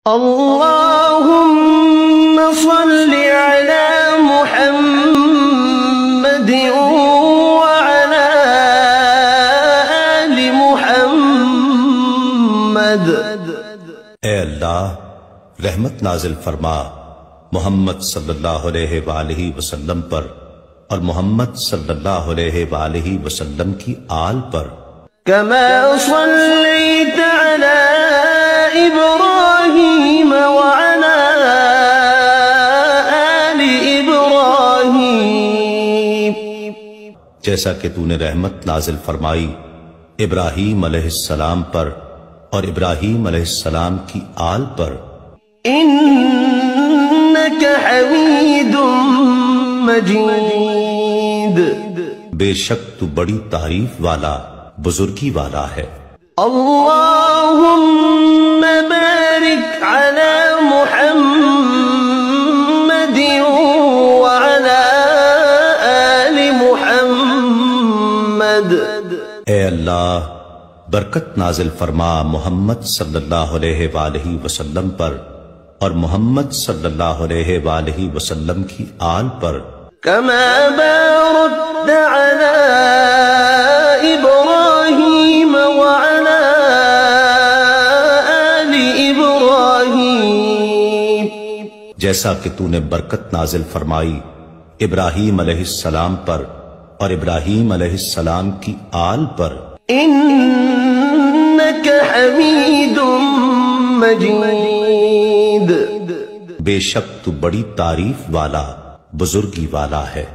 اللهم صل على محمد وعلى آل محمد۔ اے اللہ رحمت نازل فرما محمد صلی اللہ علیہ وآلہ وسلم پر اور محمد صلی اللہ علیہ وآلہ وسلم کی آل پر۔ كما صليت على إبراهيم وعلى آل إبراهيم، جیسا کہ تو نے رحمت نازل فرمائی ابراہیم علیہ السلام پر اور ابراہیم علیہ السلام کی آل پر۔ إنك حميد مجيد، بے شک تو بڑی تعریف والا بزرگی والا ہے۔ اللهم بارك على محمد وعلى آل محمد۔ اے اللہ برکت نازل فرما محمد صلی اللہ علیہ وآلہ وسلم پر اور محمد صلی اللہ علیہ وآلہ وسلم کی آل پر۔ كما باركت على إبراهيم وعلى آل إبراهيم، جیسا کہ تو نے برکت نازل فرمائی ابراہیم علیہ السلام پر اور ابراہیم علیہ السلام کی آل پر۔ إنك حميد مجيد، بے شک تو بڑی تعریف والا بزرگی والا ہے۔